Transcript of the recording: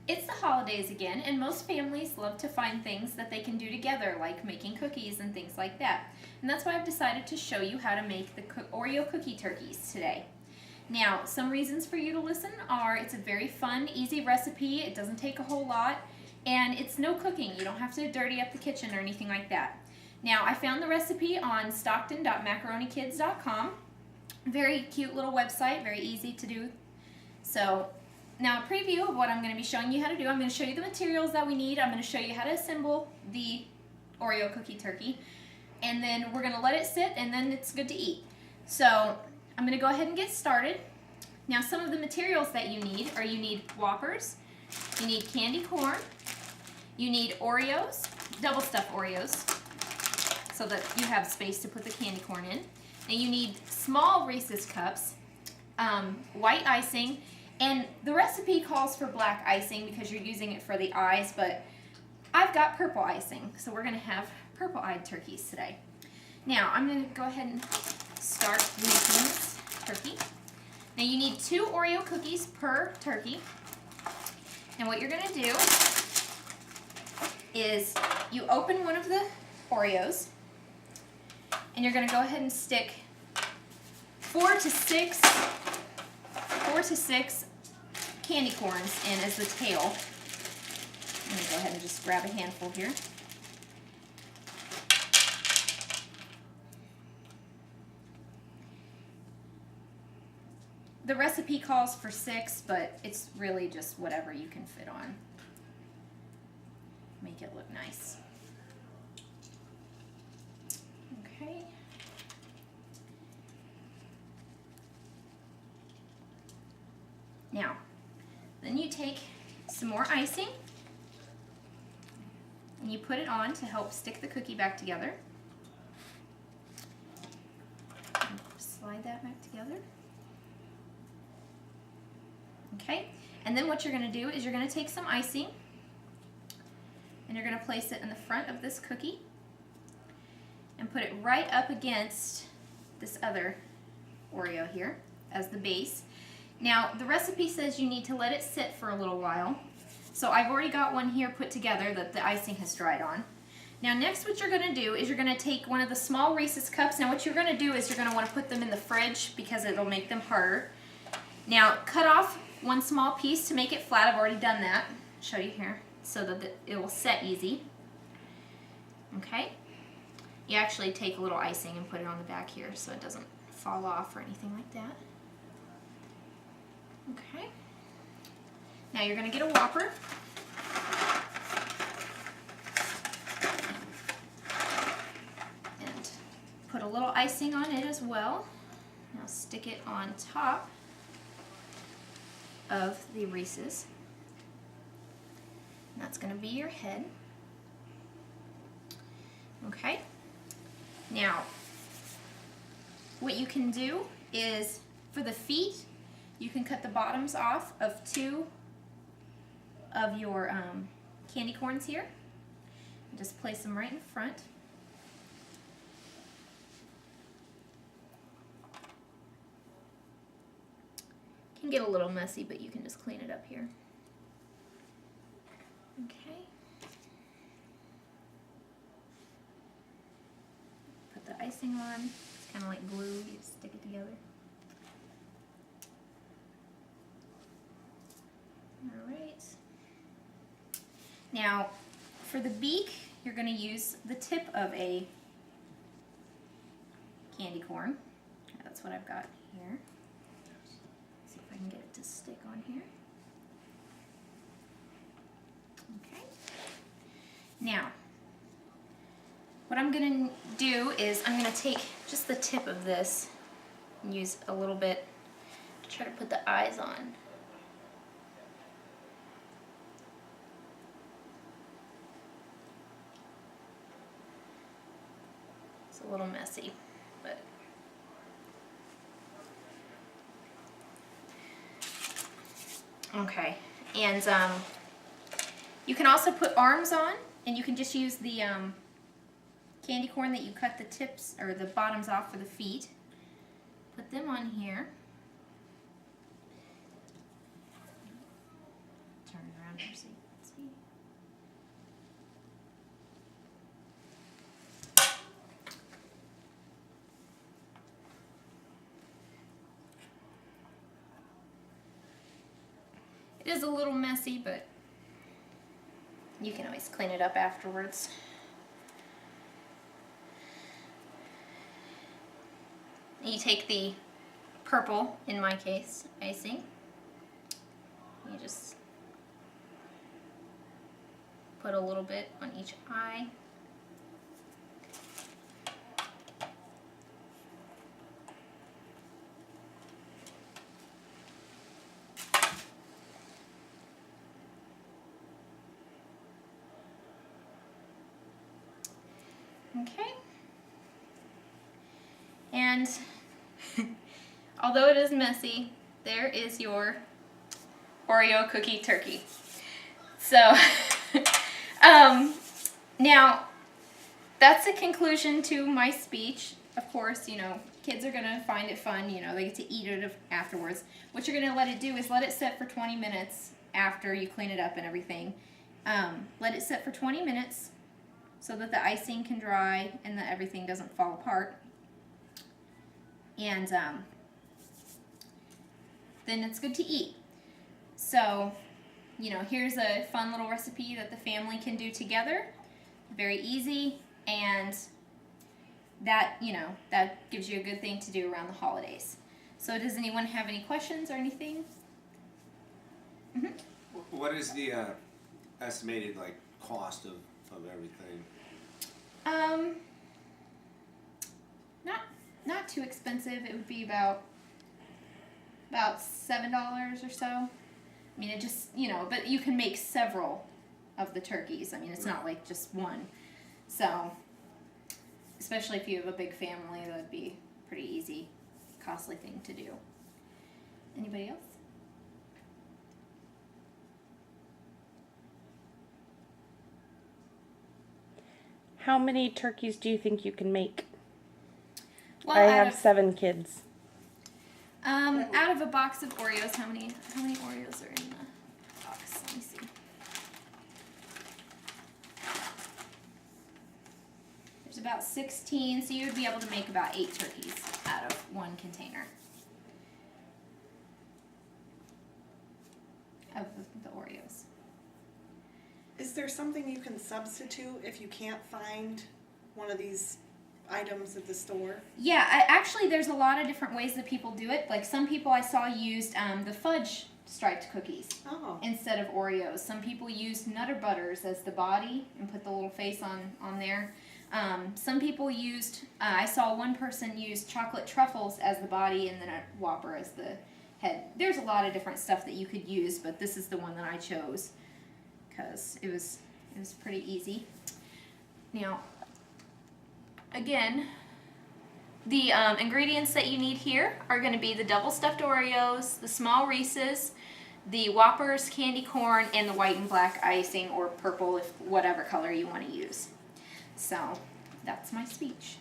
It's the holidays again, and most families love to find things that they can do together, like making cookies and things like that. And that's why I've decided to show you how to make the Oreo cookie turkeys today. Now, some reasons for you to listen are it's a very fun, easy recipe, it doesn't take a whole lot, and it's no cooking. You don't have to dirty up the kitchen or anything like that. Now, I found the recipe on stockton.macaronikids.com. Very cute little website, very easy to do. So, now a preview of what I'm going to be showing you how to do. I'm going to show you the materials that we need. I'm going to show you how to assemble the Oreo cookie turkey. And then we're going to let it sit, and then it's good to eat. So I'm going to go ahead and get started. Now some of the materials that you need are you need Whoppers, you need candy corn, you need Oreos, double stuffed Oreos, so that you have space to put the candy corn in. And you need small Reese's cups, white icing, and the recipe calls for black icing because you're using it for the eyes, but I've got purple icing, so we're going to have purple-eyed turkeys today. Now, I'm going to go ahead and start making this turkey. Now, you need 2 Oreo cookies per turkey. And what you're going to do is you open one of the Oreos, and you're going to go ahead and stick 4 to 6 candy corns in as the tail. I'm going to go ahead and just grab a handful here. The recipe calls for 6, but it's really just whatever you can fit on. Make it look nice. Okay. Now, then you take some more icing and you put it on to help stick the cookie back together. Slide that back together. Okay, and then what you're going to do is you're going to take some icing and you're going to place it in the front of this cookie and put it right up against this other Oreo here as the base. Now, the recipe says you need to let it sit for a little while, so I've already got one here put together that the icing has dried on. Now, next what you're going to do is you're going to take one of the small Reese's cups. Now, what you're going to do is you're going to want to put them in the fridge because it'll make them harder. Now, cut off one small piece to make it flat. I've already done that. I'll show you here so that it will set easy. Okay. You actually take a little icing and put it on the back here so it doesn't fall off or anything like that. Okay. Now you're going to get a Whopper. And put a little icing on it as well. Now stick it on top of the Reese's. And that's going to be your head. Okay. Now, what you can do is for the feet, you can cut the bottoms off of 2 of your candy corns here. And just place them right in front. Can get a little messy, but you can just clean it up here. Okay. Put the icing on. It's kind of like glue. You just stick it together. Alright. Now, for the beak, you're going to use the tip of a candy corn. That's what I've got here. See if I can get it to stick on here. Okay. Now, what I'm going to do is I'm going to take just the tip of this and use a little bit to try to put the eyes on. It's a little messy, but okay. And you can also put arms on, and you can just use the candy corn that you cut the tips or the bottoms off for the feet. Put them on here. Turn it around mercy. Let's see. It is a little messy, but you can always clean it up afterwards. You take the purple, in my case, icing. You just put a little bit on each eye. Okay. And although it is messy, there is your Oreo cookie turkey. So, now that's the conclusion to my speech. Of course, you know, kids are gonna find it fun, you know, they get to eat it afterwards. What you're gonna let it do is let it sit for 20 minutes after you clean it up and everything. Let it sit for 20 minutes so that the icing can dry and that everything doesn't fall apart. And then it's good to eat. So, you know, here's a fun little recipe that the family can do together. Very easy, and that, you know, that gives you a good thing to do around the holidays. So does anyone have any questions or anything? Mm-hmm. What is the estimated like cost of everything? Not too expensive. It would be about $7 or so. I mean, it just, you know, but you can make several of the turkeys. I mean, it's not like just one. So, especially if you have a big family, that would be a pretty easy, costly thing to do. Anybody else? How many turkeys do you think you can make? Well, I have 7 kids. Out of a box of Oreos, how many Oreos are in the box? Let me see. There's about 16, so you would be able to make about 8 turkeys out of one container of the Oreos. Is there something you can substitute if you can't find one of these items at the store? Yeah, actually there's a lot of different ways that people do it. Like some people I saw used the fudge striped cookies instead of Oreos. Some people used Nutter Butters as the body and put the little face on there. Some people used, I saw one person use chocolate truffles as the body and then a Whopper as the head. There's a lot of different stuff that you could use, but this is the one that I chose because it was pretty easy. Now, again, the ingredients that you need here are going to be the double stuffed Oreos, the small Reese's, the Whoppers, candy corn, and the white and black icing or purple, if whatever color you want to use. So that's my speech.